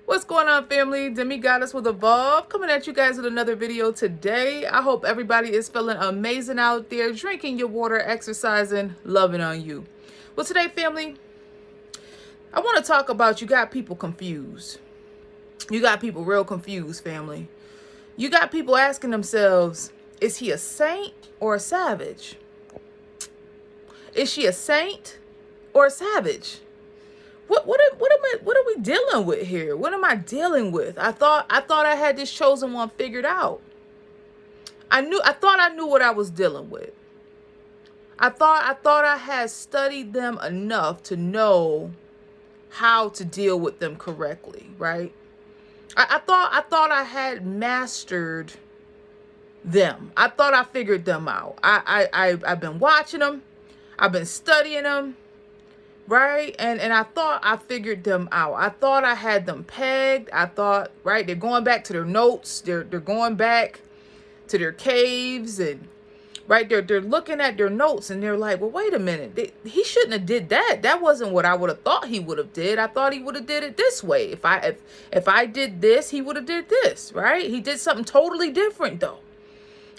What's going on, family? Demi Goddess with Evolve coming at you guys with another video today. I hope everybody is feeling amazing out there, drinking your water, exercising, loving on you. Well, today, family, I want to talk about you got people confused. You got people real confused, family. You got people asking themselves, is he a saint or a savage? Is she a saint or a savage? What are we dealing with here? What am I dealing with? I thought I had this chosen one figured out. I thought I knew what I was dealing with. I thought I had studied them enough to know how to deal with them correctly, right? I thought I had mastered them. I thought I figured them out. I've been watching them. I've been studying them. Right? And I thought I figured them out. I thought I had them pegged. I thought, right, they're going back to their notes. They're going back to their caves, and right, they're looking at their notes, and they're like, well, wait a minute. He shouldn't have did that. That wasn't what I would have thought he would have did. I thought he would have did it this way. If I did this, he would have did this, right? He did something totally different though.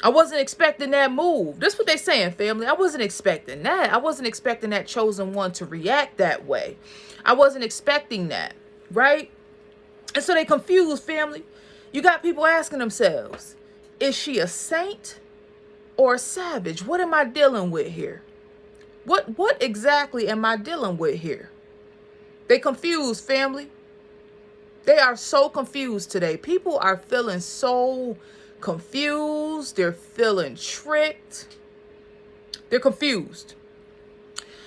I wasn't expecting that move. That's what they saying, family. I wasn't expecting that. I wasn't expecting that chosen one to react that way. I wasn't expecting that, right? And so they confused, family. You got people asking themselves, is she a saint or a savage? What am I dealing with here? What exactly am I dealing with here? They confused, family. They are so confused today. People are feeling so confused. They're feeling tricked. They're confused.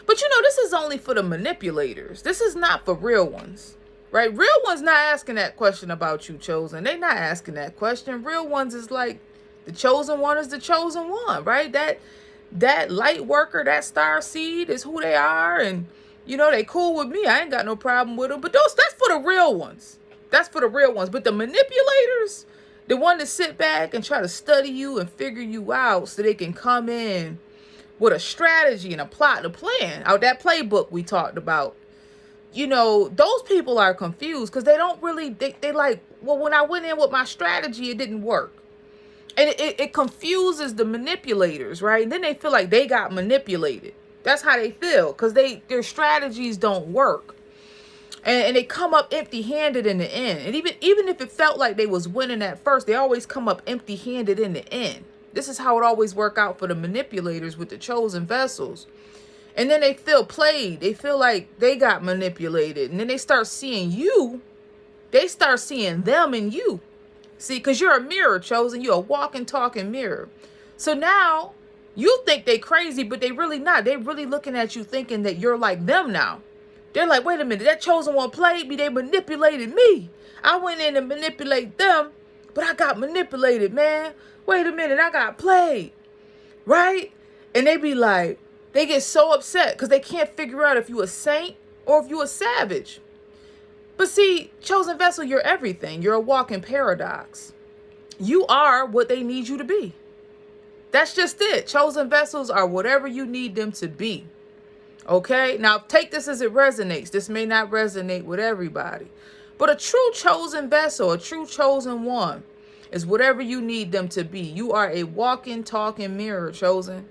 But you know, this is only for the manipulators. This is not for real ones, right? Real ones not asking that question about you, chosen. They not asking that question. Real ones is like, the chosen one is the chosen one, right? That light worker, that star seed is who they are. And you know, they cool with me. I ain't got no problem with them. But that's for the real ones. That's for the real ones. But the manipulators, the one that sit back and try to study you and figure you out so they can come in with a strategy and a plot, a plan. Out that playbook we talked about. You know, those people are confused because they don't really, they like, well, when I went in with my strategy, it didn't work. And it confuses the manipulators, right? And then they feel like they got manipulated. That's how they feel because their strategies don't work. And they come up empty-handed in the end. And even if it felt like they was winning at first, they always come up empty-handed in the end. This is how it always work out for the manipulators with the chosen vessels. And then they feel played. They feel like they got manipulated. And then they start seeing you. They start seeing them in you. See, because you're a mirror, chosen. You're a walking, talking mirror. So now you think they crazy, but they really not. They really looking at you thinking that you're like them now. They're like, wait a minute, that chosen one played me. They manipulated me. I went in and manipulate them, but I got manipulated, man. Wait a minute, I got played, right? And they be like, they get so upset because they can't figure out if you a saint or if you a savage. But see, chosen vessel, you're everything. You're a walking paradox. You are what they need you to be. That's just it. Chosen vessels are whatever you need them to be. Okay, now take this as it resonates. This may not resonate with everybody, but a true chosen vessel, a true chosen one is whatever you need them to be. You are a walking, talking mirror, chosen.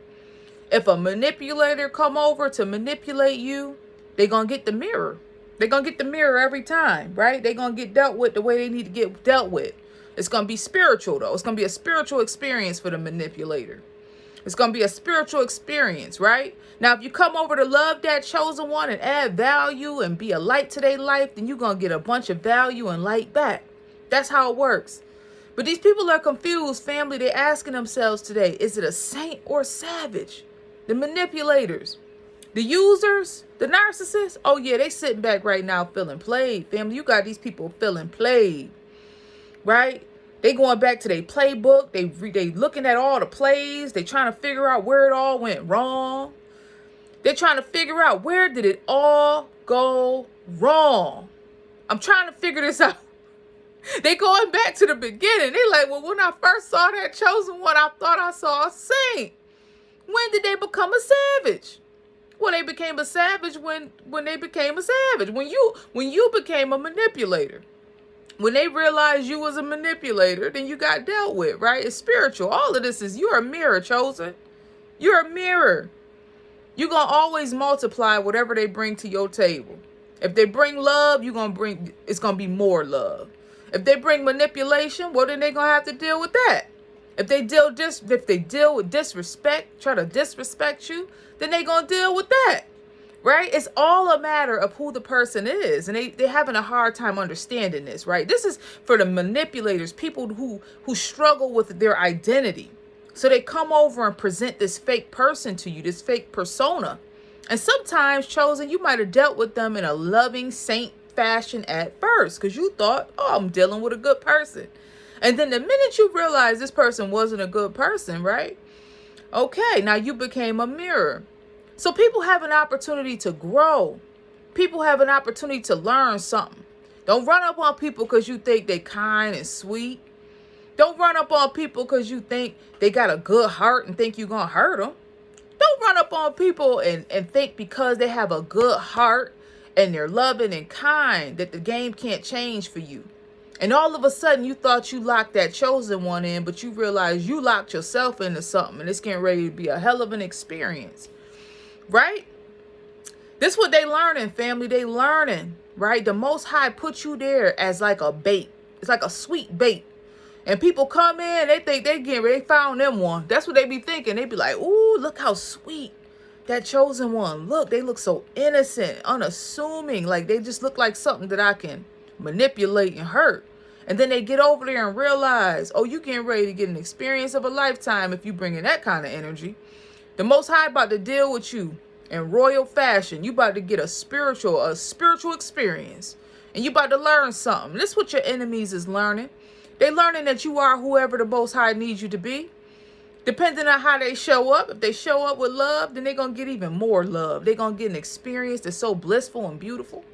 If a manipulator come over to manipulate you, they're going to get the mirror. They're going to get the mirror every time, right? They're going to get dealt with the way they need to get dealt with. It's going to be spiritual, though. It's going to be a spiritual experience for the manipulator. It's going to be a spiritual experience, right? Now, if you come over to love that chosen one and add value and be a light to their life, then you're going to get a bunch of value and light back. That's how it works. But these people are confused, family. They're asking themselves today, is it a saint or a savage? The manipulators, the users, the narcissists. Oh, yeah, they sitting back right now feeling played. Family, you got these people feeling played, right? They going back to their playbook. They looking at all the plays. They trying to figure out where it all went wrong. They're trying to figure out where did it all go wrong. I'm trying to figure this out. They going back to the beginning. They like, well, when I first saw that chosen one, I thought I saw a saint. When did they become a savage? Well, they became a savage when they became a savage. When you became a manipulator. When they realized you was a manipulator, then you got dealt with, right? It's spiritual. All of this is, you're a mirror, chosen. You're a mirror. You're going to always multiply whatever they bring to your table. If they bring love, it's going to be more love. If they bring manipulation, well, then they're going to have to deal with that. If they deal with disrespect, try to disrespect you, then they're going to deal with that. Right? It's all a matter of who the person is. And they're having a hard time understanding this, right? This is for the manipulators, people who struggle with their identity. So they come over and present this fake person to you, this fake persona. And sometimes, chosen, you might have dealt with them in a loving saint fashion at first because you thought, oh, I'm dealing with a good person. And then the minute you realize this person wasn't a good person, right? Okay, now you became a mirror. So people have an opportunity to grow. People have an opportunity to learn something. Don't run up on people because you think they're kind and sweet. Don't run up on people because you think they got a good heart and think you're going to hurt them. Don't run up on people and think because they have a good heart and they're loving and kind that the game can't change for you. And all of a sudden you thought you locked that chosen one in, but you realize you locked yourself into something and it's getting ready to be a hell of an experience. Right? This is what they learning, family. They learning, right? The Most High put you there as like a bait. It's like a sweet bait. And people come in, they think they found them one. That's what they be thinking. They be like, ooh, look how sweet that chosen one. Look, they look so innocent, unassuming. Like they just look like something that I can manipulate and hurt. And then they get over there and realize, oh, you getting ready to get an experience of a lifetime if you bring in that kind of energy. The Most High about to deal with you in royal fashion. You about to get a spiritual experience. And you about to learn something. This is what your enemies is learning. They learning that you are whoever the Most High needs you to be. Depending on how they show up. If they show up with love, then they're going to get even more love. They're going to get an experience that's so blissful and beautiful.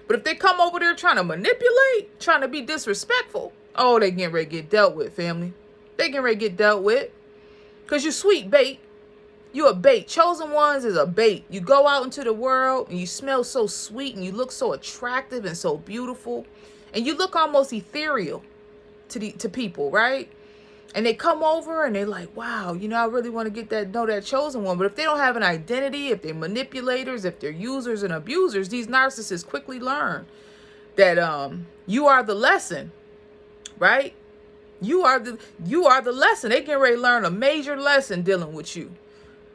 But if they come over there trying to manipulate, trying to be disrespectful, oh, they getting ready to get dealt with, family. They getting ready to get dealt with. Because you sweet bait. You a bait. Chosen ones is a bait. You go out into the world and you smell so sweet and you look so attractive and so beautiful. And you look almost ethereal to people, right? And they come over and they're like, wow, you know, I really want to know that chosen one. But if they don't have an identity, if they're manipulators, if they're users and abusers, these narcissists quickly learn that you are the lesson, right? You are the lesson. They get ready to learn a major lesson dealing with you.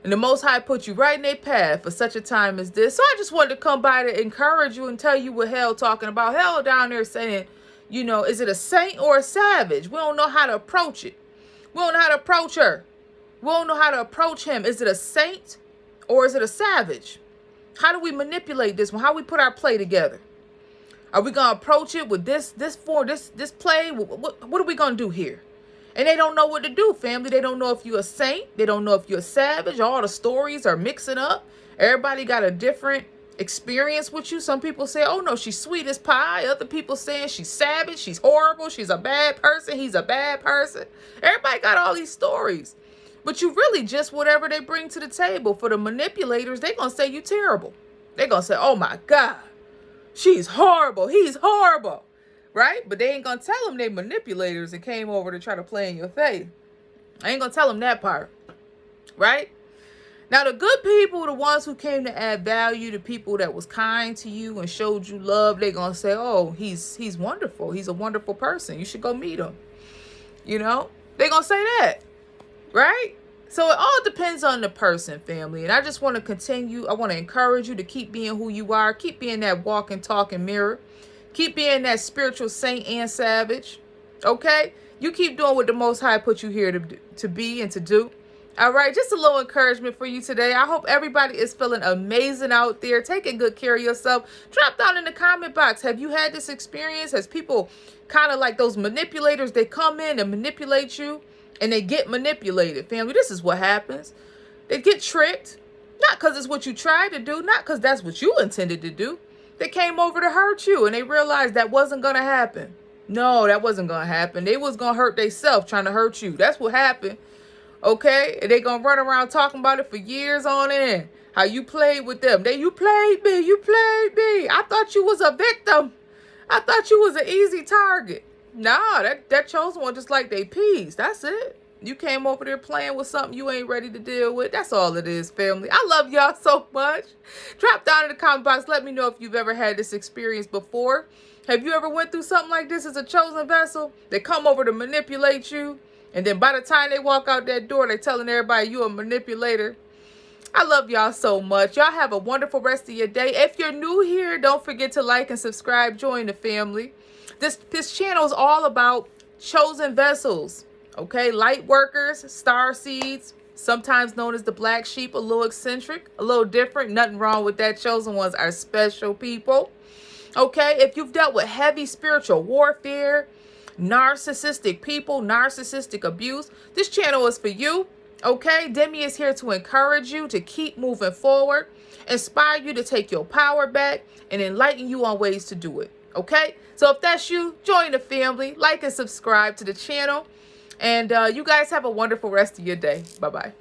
And the Most High put you right in their path for such a time as this. So I just wanted to come by to encourage you and tell you what hell talking about. Hell down there saying, you know, is it a saint or a savage? We don't know how to approach it. We don't know how to approach her. We don't know how to approach him. Is it a saint or is it a savage? How do we manipulate this one? How do we put our play together? Are we going to approach it with this play? What are we going to do here? And they don't know what to do, family. They don't know if you're a saint. They don't know if you're a savage. All the stories are mixing up. Everybody got a different experience with you. Some people say, oh no, she's sweet as pie. Other people saying she's savage, she's horrible, she's a bad person, he's a bad person. Everybody got all these stories. But you really just whatever they bring to the table. For the manipulators, they're going to say you terrible. They're going to say, oh my God, she's horrible, he's horrible. Right? But they ain't going to tell them they manipulators and came over to try to play in your face. I ain't going to tell them that part. Right? Now, the good people, the ones who came to add value, the people that was kind to you and showed you love, they're going to say, oh, he's wonderful. He's a wonderful person. You should go meet him. You know? They're going to say that. Right? So it all depends on the person, family. And I just want to continue. I want to encourage you to keep being who you are. Keep being that walking, talking mirror. Keep being that spiritual saint and savage. Okay? You keep doing what the Most High put you here to be and to do. All right? Just a little encouragement for you today. I hope everybody is feeling amazing out there. Taking good care of yourself. Drop down in the comment box. Have you had this experience? Has people kind of like those manipulators, they come in and manipulate you and they get manipulated? Family, this is what happens. They get tricked. Not because it's what you tried to do. Not because that's what you intended to do. They came over to hurt you and they realized that wasn't going to happen. No, that wasn't going to happen. They was going to hurt themselves trying to hurt you. That's what happened. Okay? And they going to run around talking about it for years on end. How you played with them. You played me. You played me. I thought you was a victim. I thought you was an easy target. Nah, that chosen one just like they peas. That's it. You came over there playing with something you ain't ready to deal with. That's all it is, family. I love y'all so much. Drop down in the comment box. Let me know if you've ever had this experience before. Have you ever went through something like this as a chosen vessel? They come over to manipulate you, and then by the time they walk out that door, they're telling everybody you a manipulator. I love y'all so much. Y'all have a wonderful rest of your day. If you're new here, don't forget to like and subscribe. Join the family. This channel is all about chosen vessels. Okay, light workers, star seeds, sometimes known as the black sheep, a little eccentric, a little different. Nothing wrong with that. Chosen ones are special people. Okay, if you've dealt with heavy spiritual warfare, narcissistic people, narcissistic abuse, this channel is for you. Okay, Demi is here to encourage you to keep moving forward, inspire you to take your power back, and enlighten you on ways to do it. Okay, so if that's you, join the family, like and subscribe to the channel. And you guys have a wonderful rest of your day. Bye-bye.